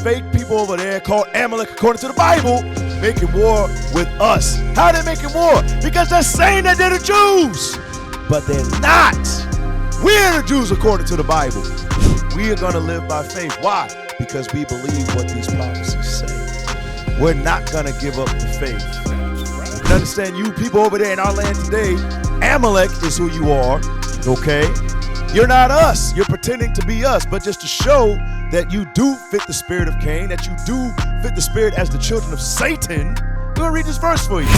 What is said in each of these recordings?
fake people over there called Amalek, according to the Bible, making war with us. How are they making war? Because they're saying that they're the Jews, but they're not. We're the Jews according to the Bible. We are going to live by faith. Why? Because we believe what these prophecies say. We're not going to give up the faith. You understand, you people over there in our land today, Amalek is who you are, okay? You're not us. You're pretending to be us, but just to show that you do fit the spirit of Cain, that you do fit the spirit as the children of Satan, we're going to read this verse for you.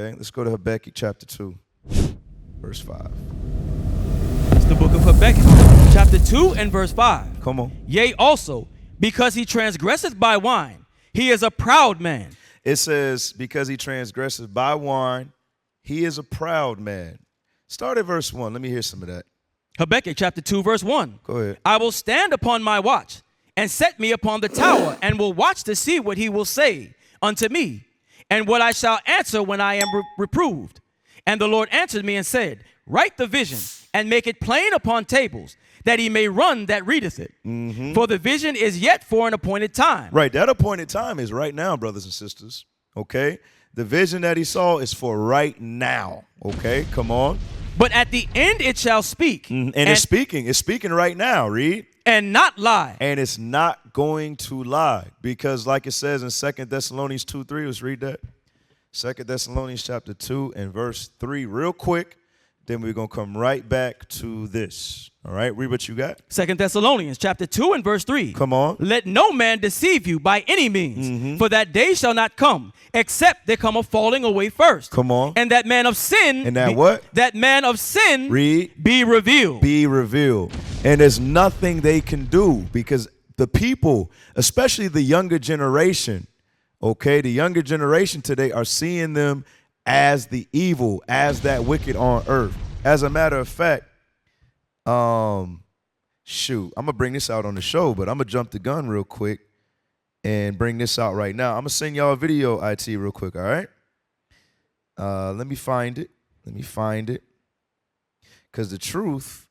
Okay, let's go to Habakkuk chapter 2, verse 5. It's the book of Habakkuk, chapter 2 and verse 5. Come on. Yea, also, because he transgresseth by wine, he is a proud man. It says, because he transgresseth by wine, he is a proud man. Start at verse 1. Let me hear some of that. Habakkuk chapter 2, verse 1. Go ahead. I will stand upon my watch and set me upon the tower and will watch to see what he will say unto me, and what I shall answer when I am reproved. And the Lord answered me and said, write the vision and make it plain upon tables, that he may run that readeth it. Mm-hmm. For the vision is yet for an appointed time. Right, that appointed time is right now, brothers and sisters, okay? The vision that he saw is for right now, okay? Come on. But at the end it shall speak. Mm-hmm. And it's speaking right now, read. And not lie. And it's not going to lie, because like it says in 2 Thessalonians 2:3, let's read that. 2 Thessalonians chapter 2 and verse 3 real quick. Then we're going to come right back to this. All right, read what you got. 2 Thessalonians chapter 2 and verse 3. Come on. Let no man deceive you by any means, for that day shall not come, except there come a falling away first. Come on. And that man of sin. And that what? That man of sin. Read. Be revealed. Be revealed. And there's nothing they can do, because the people, especially the younger generation, okay, the younger generation today are seeing them as the evil, as that wicked on earth. As a matter of fact, shoot, I'm going to bring this out on the show, but I'm going to jump the gun real quick and bring this out right now. I'm going to send y'all a video, IT, real quick, all right? Let me find it. Because the truth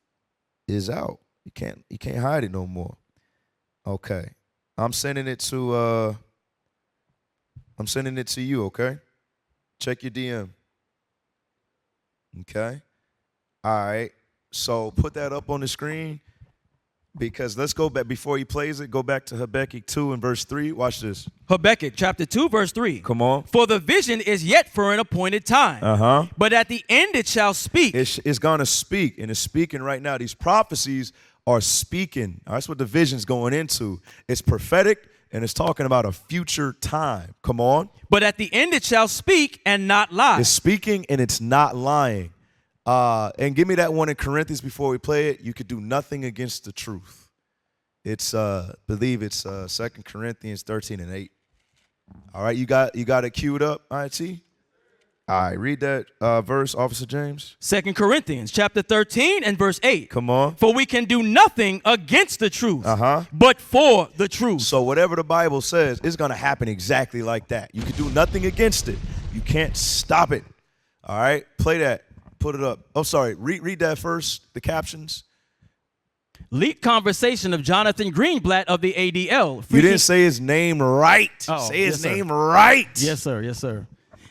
is out. You can't hide it no more. Okay. I'm sending it to you, okay? Check your DM. Okay? All right. So put that up on the screen, because let's go back, before he plays it, go back to Habakkuk 2 and verse 3. Watch this. Habakkuk chapter 2 verse 3. Come on. For the vision is yet for an appointed time. But at the end it shall speak. It's going to speak, and it's speaking right now. These prophecies are speaking. That's what the vision's going into. It's prophetic, and it's talking about a future time. Come on. But at the end it shall speak and not lie. It's speaking and it's not lying. And give me that one in Corinthians before we play it. You could do nothing against the truth. It's believe it's 2 Corinthians 13 and 8. All right, you got it queued up, IT? All right, read that verse, Officer James. 2 Corinthians chapter 13 and verse 8. Come on. For we can do nothing against the truth, but for the truth. So whatever the Bible says, it's going to happen exactly like that. You can do nothing against it. You can't stop it. All right, play that. Put it up. Oh, sorry. Read that first, the captions. Leaked conversation of Jonathan Greenblatt of the ADL. You didn't say his name right. Say his name right. Yes, sir. Yes, sir.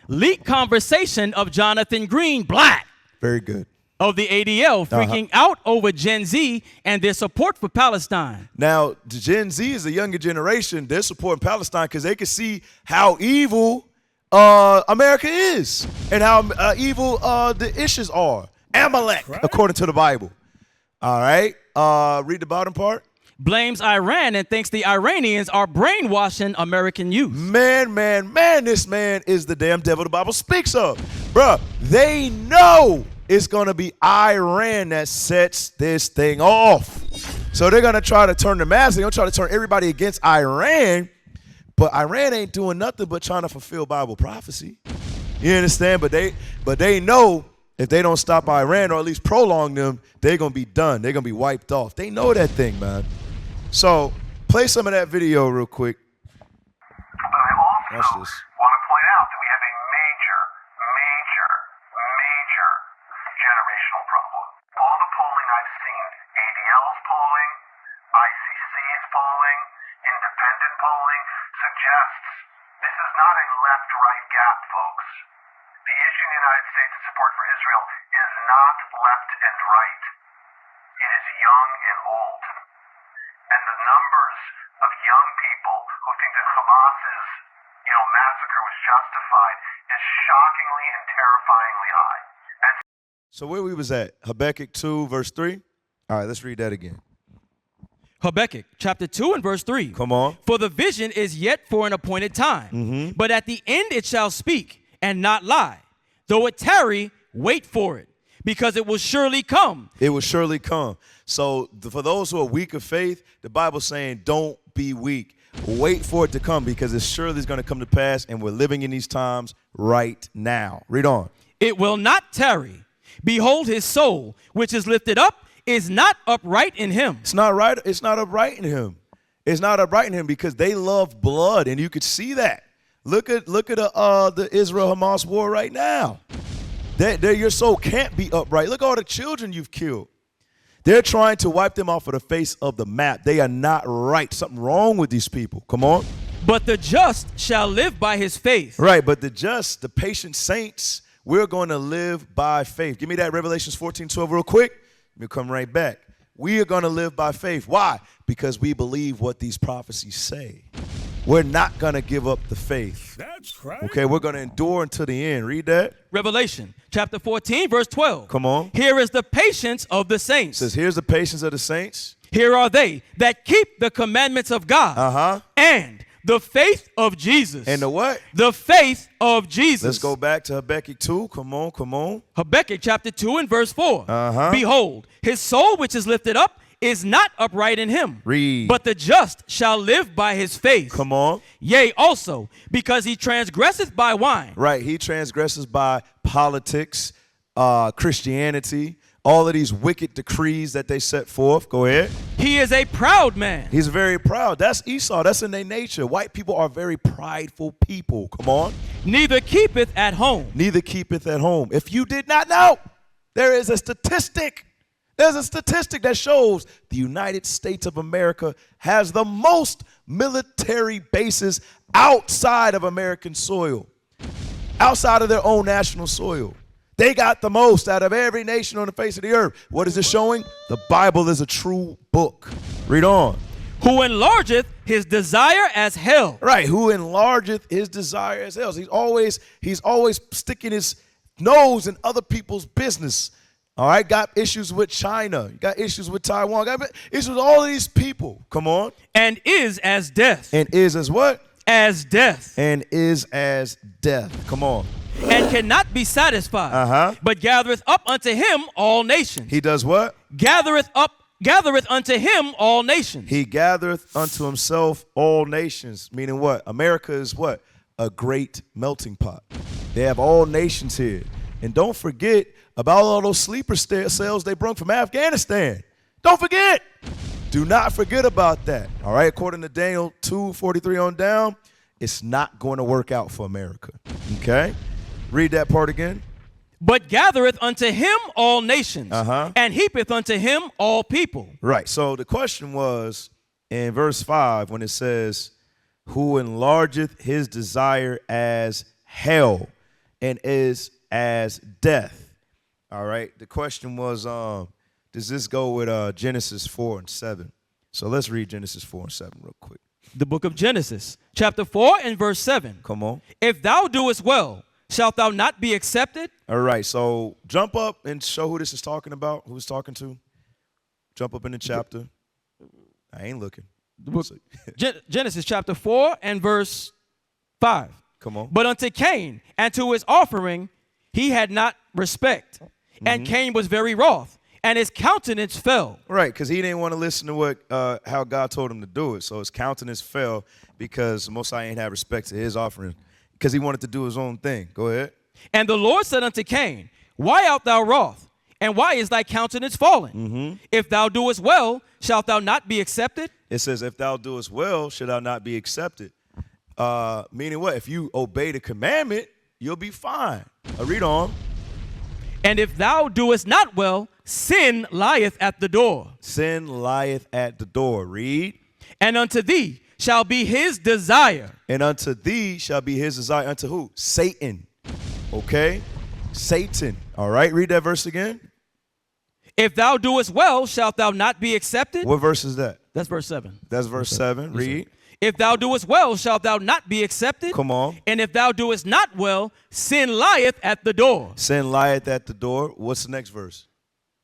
Leaked conversation of Jonathan Greenblatt. Very good. Of the ADL, freaking out over Gen Z and their support for Palestine. Now, the Gen Z is a younger generation. They're supporting Palestine because they can see how evil America is and how evil the issues are. Amalek, according to the Bible. All right. Read the bottom part. blames Iran and thinks the Iranians are brainwashing American youth. Man, this man is the damn devil the Bible speaks of. Bruh, they know it's going to be Iran that sets this thing off. So they're going to try to turn the masses. They're going to try to turn everybody against Iran. But Iran ain't doing nothing but trying to fulfill Bible prophecy. You understand? But they know if they don't stop Iran or at least prolong them, they're going to be done. They're going to be wiped off. They know that thing, man. So play some of that video real quick. But I also want to point out that we have a major generational problem. All the polling I've seen, ADL's polling, ICC's polling, independent polling, suggests this is not a left-right gap, folks. The issue in the United States of support for Israel is not left and right. It is young and old. And the numbers of young people who think that Hamas's, massacre was justified is shockingly and terrifyingly high. And So where we was at? Habakkuk 2, verse 3? All right, let's read that again. Habakkuk chapter 2 and verse 3. Come on. For the vision is yet for an appointed time, but at the end it shall speak and not lie. Though it tarry, wait for it, because it will surely come. It will surely come. So for those who are weak of faith, the Bible's saying don't be weak. Wait for it to come because it surely is going to come to pass, and we're living in these times right now. Read on. It will not tarry. Behold, his soul, which is lifted up, is not upright in him. It's not right. It's not upright in him. It's not upright in him because they love blood, and you could see that. Look at the Israel-Hamas war right now. Your soul can't be upright. Look at all the children you've killed. They're trying to wipe them off of the face of the map. They are not right. Something wrong with these people. Come on. But the just shall live by his faith. Right, but the just, the patient saints, we're going to live by faith. Give me that Revelations 14:12 real quick. We'll come right back. We are going to live by faith. Why? Because we believe what these prophecies say. We're not going to give up the faith. That's right. Okay, we're going to endure until the end. Read that. Revelation chapter 14, verse 12. Come on. Here is the patience of the saints. It says, here's the patience of the saints. Here are they that keep the commandments of God and the faith of Jesus. And the what? The faith of Jesus. Let's go back to Habakkuk 2. Come on. Habakkuk chapter 2 and verse 4. Behold, his soul which is lifted up is not upright in him. Read. But the just shall live by his faith. Come on. Yea, also, because he transgresseth by wine. Right, he transgresses by politics, Christianity, all of these wicked decrees that they set forth. Go ahead. He is a proud man. He's very proud. That's Esau. That's in their nature. White people are very prideful people. Come on. Neither keepeth at home. Neither keepeth at home. If you did not know, there is a statistic. There's a statistic that shows the United States of America has the most military bases outside of American soil, outside of their own national soil. They got the most out of every nation on the face of the earth. What is it showing? The Bible is a true book. Read on. Who enlargeth his desire as hell. Right, who enlargeth his desire as hell. He's always sticking his nose in other people's business. All right, got issues with China, got issues with Taiwan, got issues with all of these people. Come on. And is as death. And is as what? As death. And is as death. Come on. And cannot be satisfied. But gathereth up unto him all nations. He does what? Gathereth unto him all nations. He gathereth unto himself all nations. Meaning what? America is what? A great melting pot. They have all nations here. And don't forget about all those sleeper cells they brought from Afghanistan. Don't forget. Do not forget about that. All right. According to Daniel 2:43 on down, it's not going to work out for America. Okay. Read that part again. But gathereth unto him all nations, and heapeth unto him all people. Right. So the question was in verse 5 when it says, who enlargeth his desire as hell and is as death. All right. The question was, does this go with Genesis 4 and 7? So let's read Genesis 4 and 7 real quick. The book of Genesis, chapter 4 and verse 7. Come on. If thou doest well, shalt thou not be accepted? All right. So jump up and show who this is talking about, who it's talking to. Jump up in the chapter. I ain't looking. Genesis chapter 4 and verse 5. Come on. But unto Cain and to his offering he had not respect. And Cain was very wroth, and his countenance fell. Right, because he didn't want to listen to what how God told him to do it. So his countenance fell because Most High ain't have respect to his offering because he wanted to do his own thing. Go ahead. And the Lord said unto Cain, why art thou wroth? And why is thy countenance fallen? If thou doest well, shalt thou not be accepted? It says, if thou doest well, shall thou not be accepted. Meaning what? If you obey the commandment, you'll be fine. Read on. And if thou doest not well, sin lieth at the door. Sin lieth at the door. Read. And unto thee shall be his desire. And unto thee shall be his desire. Unto who? Satan. Okay? Satan. All right, read that verse again. If thou doest well, shalt thou not be accepted? What verse is that? That's verse 7. That's verse 7. Read. If thou doest well, shalt thou not be accepted? Come on. And if thou doest not well, sin lieth at the door. Sin lieth at the door. What's the next verse?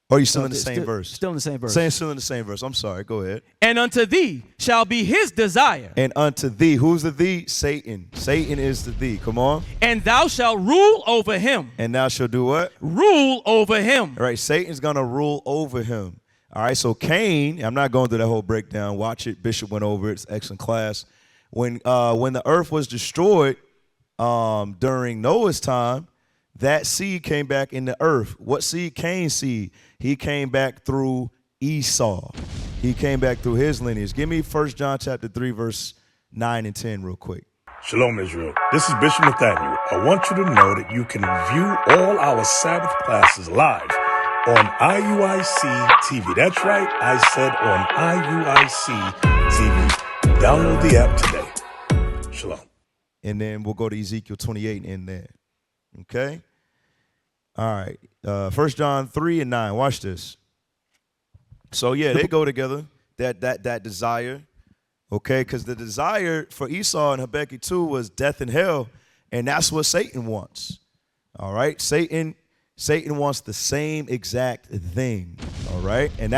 Or are you still in the same verse? Still in the same verse. Still in the same verse. I'm sorry. Go ahead. And unto thee shall be his desire. And unto thee. Who's the thee? Satan. Satan is the thee. Come on. And thou shalt rule over him. And thou shalt do what? Rule over him. All right. Satan's going to rule over him. All right. So Cain, I'm not going through that whole breakdown. Watch it. Bishop went over it. It's an excellent class. When the earth was destroyed during Noah's time, that seed came back in the earth. What seed? Cain's seed. He came back through Esau. He came back through his lineage. Give me 1 John chapter 3, verse 9 and 10 real quick. Shalom, Israel. This is Bishop Nathaniel. I want you to know that you can view all our Sabbath classes live on IUIC TV. That's right. I said on IUIC TV. Download the app today. Shalom. And then we'll go to Ezekiel 28 in there. Okay? All right. 1 John 3 and 9. Watch this. So, yeah, they go together, that desire. Okay? Because the desire for Esau and Habakkuk 2 was death and hell, and that's what Satan wants. All right? Satan wants the same exact thing. All right? And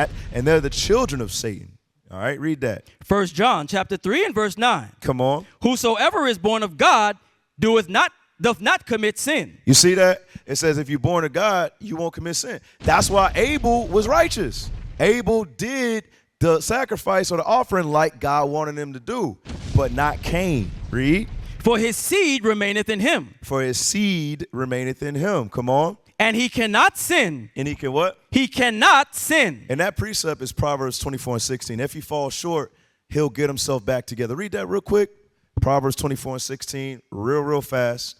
they're the children of Satan. All right, read that. 1 John chapter 3 and verse 9. Come on. Whosoever is born of God doth not commit sin. You see that? It says if you're born of God, you won't commit sin. That's why Abel was righteous. Abel did the sacrifice or the offering like God wanted him to do, but not Cain. Read. For his seed remaineth in him. For his seed remaineth in him. Come on. And he cannot sin. And he can what? He cannot sin. And that precept is Proverbs 24 and 16. If he falls short, he'll get himself back together. Read that real quick. Proverbs 24 and 16, real fast.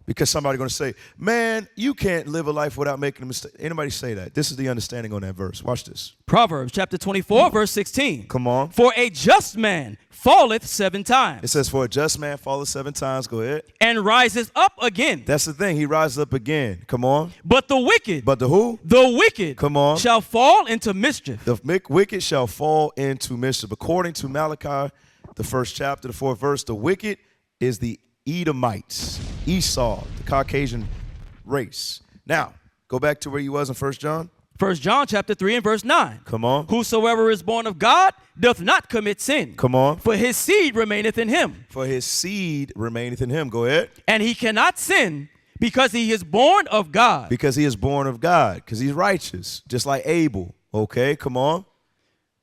Because somebody's going to say, man, you can't live a life without making a mistake. Anybody say that? This is the understanding on that verse. Watch this. Proverbs chapter 24, verse 16. Come on. For a just man falleth 7 times. It says, for a just man falleth 7 times. Go ahead. And rises up again. That's the thing. He rises up again. Come on. But the wicked. But the who? The wicked. Come on. Shall fall into mischief. The wicked shall fall into mischief. According to Malachi, the 1st chapter, the 4th verse, the wicked is the Edomites, Esau, the Caucasian race. Now, go back to where you was in 1 John. 1 John chapter 3 and verse 9. Come on. Whosoever is born of God doth not commit sin. Come on. For his seed remaineth in him. For his seed remaineth in him. Go ahead. And he cannot sin because he is born of God. Because he is born of God. Because he's righteous, just like Abel. Okay, come on.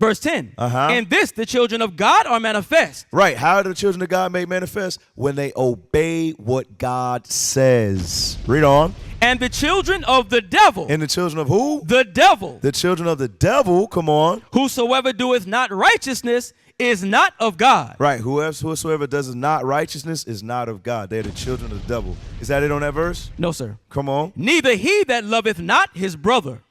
Verse 10. Uh-huh. In this the children of God are manifest. Right. How are the children of God made manifest? When they obey what God says. Read on. And the children of the devil. And the children of who? The devil. The children of the devil. Come on. Whosoever doeth not righteousness is not of God. Right. Whosoever does not righteousness is not of God. They're the children of the devil. Is that it on that verse? No, sir. Come on. Neither he that loveth not his brother.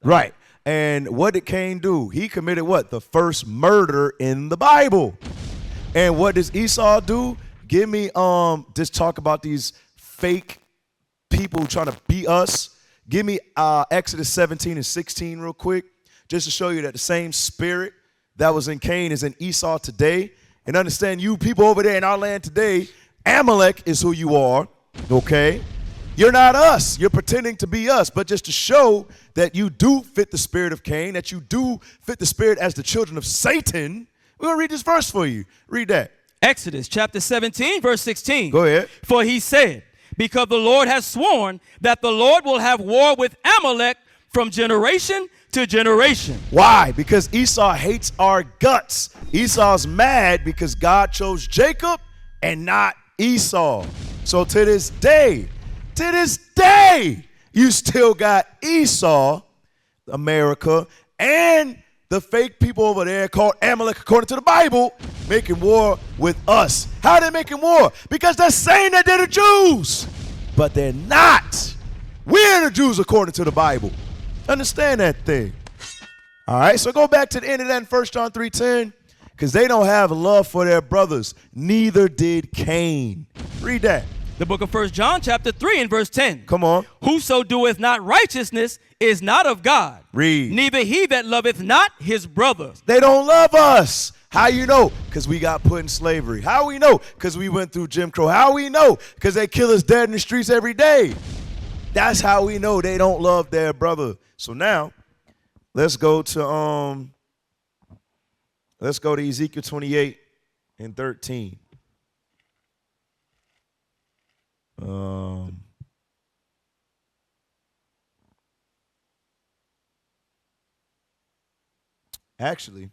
Right. And what did Cain do? He committed what? The first murder in the Bible. And what does Esau do? Give me just talk about these fake people trying to beat us. Give me Exodus 17 and 16 real quick, just to show you that the same spirit that was in Cain is in Esau today. And understand, you people over there in our land today, Amalek is who you are, okay? You're not us. You're pretending to be us. But just to show that you do fit the spirit of Cain, that you do fit the spirit as the children of Satan, we're going to read this verse for you. Read that. Exodus chapter 17, verse 16. Go ahead. For he said, because the Lord has sworn that the Lord will have war with Amalek from generation to generation. Why? Because Esau hates our guts. Esau's mad because God chose Jacob and not Esau. So to this day, you still got Esau, America, and the fake people over there called Amalek, according to the Bible, making war with us. How are they making war? Because they're saying that they're the Jews, but they're not. We're the Jews according to the Bible. Understand that thing. All right, so go back to the end of that in 1 John 3:10, because they don't have love for their brothers. Neither did Cain. Read that. The book of 1 John chapter 3 and verse 10. Come on. Whoso doeth not righteousness is not of God. Read. Neither he that loveth not his brother. They don't love us. How you know? Because we got put in slavery. How we know? Because we went through Jim Crow. How we know? Because they kill us dead in the streets every day. That's how we know they don't love their brother. So now, let's go to Ezekiel 28 and 13. Actually,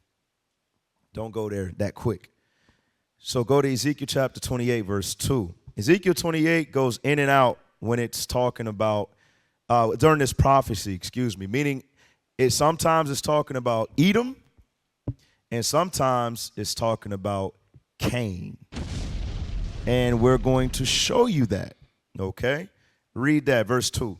don't go there that quick. So go to Ezekiel chapter 28, verse 2. Ezekiel 28 goes in and out when it's talking about, during this prophecy, meaning sometimes it's talking about Edom, and sometimes it's talking about Cain. And we're going to show you that, okay? Read that, verse 2.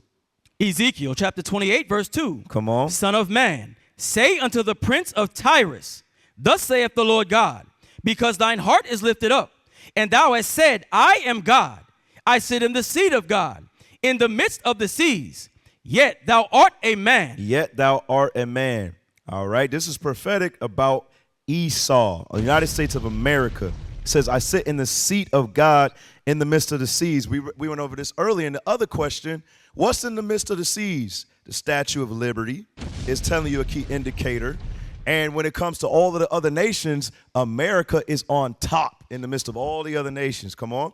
Ezekiel chapter 28, verse 2. Come on. Son of man, say unto the prince of Tyrus, thus saith the Lord God, because thine heart is lifted up, and thou hast said, I am God. I sit in the seat of God, in the midst of the seas. Yet thou art a man. Yet thou art a man. All right, this is prophetic about Esau, the United States of America. It says, I sit in the seat of God in the midst of the seas. We went over this earlier in the other question. What's in the midst of the seas? The Statue of Liberty is telling you a key indicator. And when it comes to all of the other nations, America is on top in the midst of all the other nations. Come on.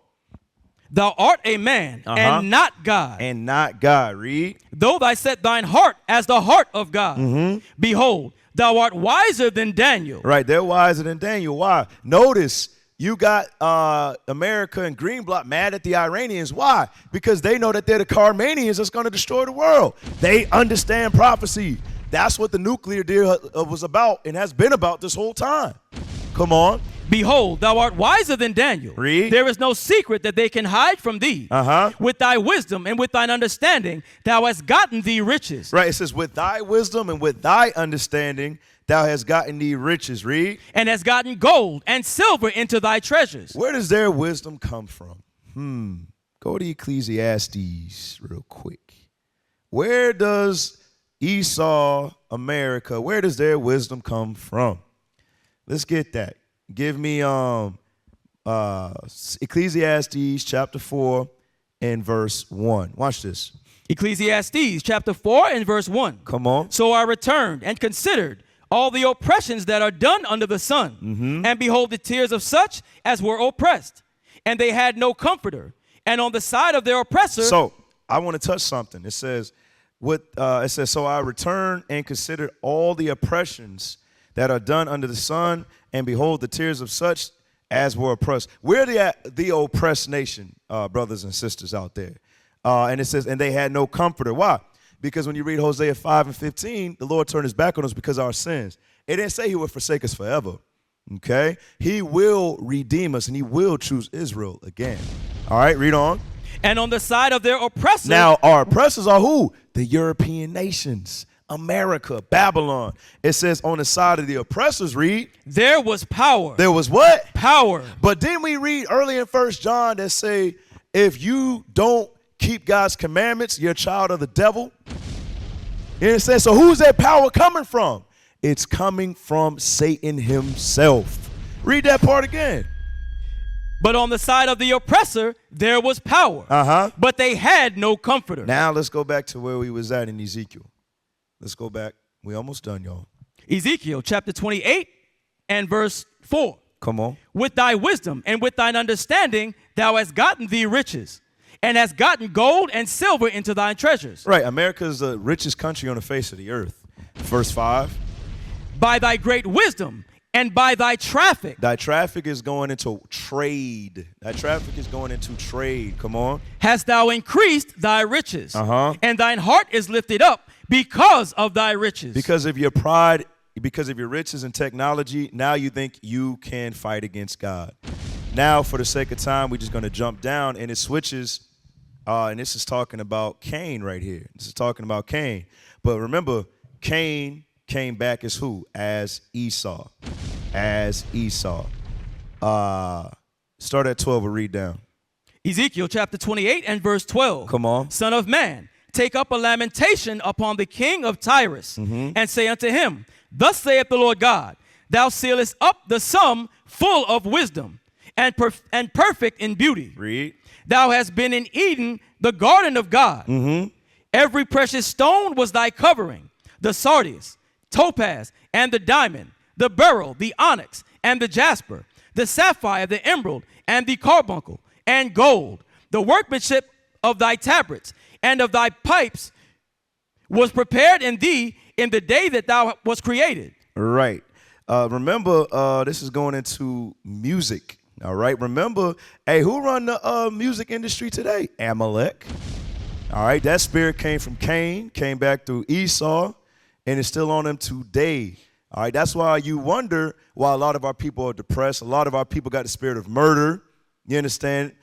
Thou art a man, and not God. And not God. Read. Though thou set thine heart as the heart of God. Behold, thou art wiser than Daniel. Right, they're wiser than Daniel. Why? Notice you got America and Green Bloc mad at the Iranians. Why? Because they know that they're the Carmanians that's going to destroy the world. They understand prophecy. That's what the nuclear deal was about and has been about this whole time. Come on. Behold, thou art wiser than Daniel. Read. There is no secret that they can hide from thee. With thy wisdom and with thine understanding, thou hast gotten thee riches. Right, it says, with thy wisdom and with thy understanding, thou hast gotten thee riches. Read. And hast gotten gold and silver into thy treasures. Where does their wisdom come from? Go to Ecclesiastes real quick. Where does Esau, America, where does their wisdom come from? Let's get that. Give me Ecclesiastes chapter 4 and verse 1. Watch this. Ecclesiastes chapter 4 and verse 1. Come on. So I returned and considered all the oppressions that are done under the sun. And behold, the tears of such as were oppressed. And they had no comforter. And on the side of their oppressor. So I want to touch something. It says, so I returned and considered all the oppressions that are done under the sun, and behold, the tears of such as were oppressed. We're the oppressed nation, brothers and sisters out there. And it says, and they had no comforter. Why? Because when you read Hosea 5 and 15, the Lord turned his back on us because of our sins. It didn't say he would forsake us forever. Okay? He will redeem us, and he will choose Israel again. All right, read on. And on the side of their oppressor. Now, our oppressors are who? The European nations. America, Babylon. It says on the side of the oppressors, read. There was power. There was what? Power. But didn't we read early in 1 John that say, if you don't keep God's commandments, you're a child of the devil? And it says, so who's that power coming from? It's coming from Satan himself. Read that part again. But on the side of the oppressor, there was power. But they had no comforter. Now let's go back to where we was at in Ezekiel. Let's go back. We almost done, y'all. Ezekiel chapter 28 and verse 4. Come on. With thy wisdom and with thine understanding, thou hast gotten thee riches, and hast gotten gold and silver into thine treasures. Right. America is the richest country on the face of the earth. Verse 5. By thy great wisdom and by thy traffic. Thy traffic is going into trade. Thy traffic is going into trade. Come on. Hast thou increased thy riches. And thine heart is lifted up because of thy riches. Because of your pride, because of your riches and technology, now you think you can fight against God. Now, for the sake of time, we're just going to jump down, and it switches. And this is talking about Cain right here. This is talking about Cain. But remember, Cain came back as who? As Esau. As Esau. Start at 12 and read down. Ezekiel chapter 28 and verse 12. Come on. Son of man, take up a lamentation upon the king of Tyrus, and say unto him, Thus saith the Lord God, Thou sealest up the sum full of wisdom, and perfect in beauty. Read. Thou hast been in Eden, the garden of God. Every precious stone was thy covering, the sardius, topaz, and the diamond, the beryl, the onyx, and the jasper, the sapphire, the emerald, and the carbuncle, and gold. The workmanship of thy tabrets and of thy pipes was prepared in thee in the day that thou was created. Right. Remember, this is going into music. All right. Remember, hey, who run the music industry today? Amalek. All right. That spirit came from Cain, came back through Esau, and it's still on them today. All right. That's why you wonder why a lot of our people are depressed. A lot of our people got the spirit of murder. You understand?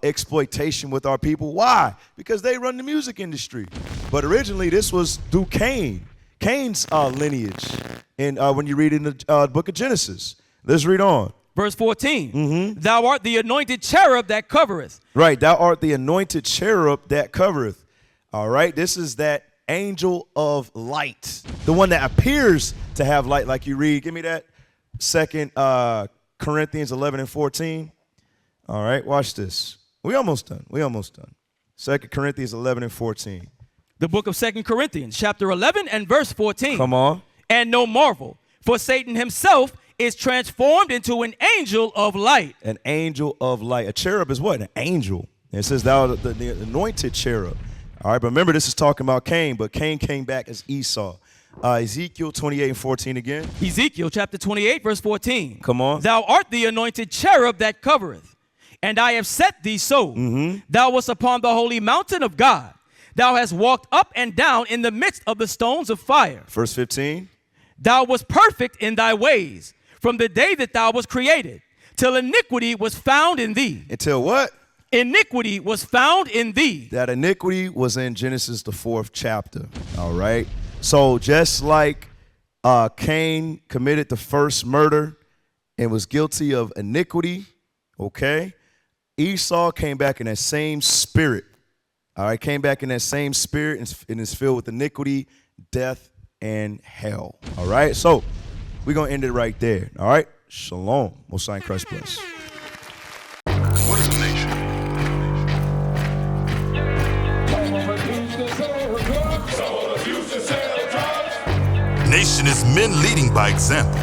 Exploitation with our people. Why? Because they run the music industry. But originally, this was through Cain's lineage. And when you read in the book of Genesis, let's read on. Verse 14, Thou art the anointed cherub that covereth. Right, thou art the anointed cherub that covereth. All right, this is that angel of light, the one that appears to have light, like you read. Give me that 2 Corinthians 11 and 14. All right, watch this. We almost done. 2 Corinthians 11 and 14. The book of 2 Corinthians, chapter 11 and verse 14. Come on. And no marvel, for Satan himself is transformed into an angel of light. An angel of light. A cherub is what? An angel. And it says thou the anointed cherub. All right, but remember this is talking about Cain, but Cain came back as Esau. Ezekiel 28 and 14 again. Ezekiel chapter 28 verse 14. Come on. Thou art the anointed cherub that covereth, and I have set thee so. Thou wast upon the holy mountain of God. Thou hast walked up and down in the midst of the stones of fire. Verse 15. Thou wast perfect in thy ways from the day that thou was created, till iniquity was found in thee. Until what? Iniquity was found in thee. That iniquity was in Genesis, the 4th chapter. All right. So just like Cain committed the first murder and was guilty of iniquity, okay, Esau came back in that same spirit. All right, came back in that same spirit and is filled with iniquity, death, and hell. All right, so we're going to end it right there. All right, shalom. Most High in Christ bless. What is a nation? Nation is men leading by example.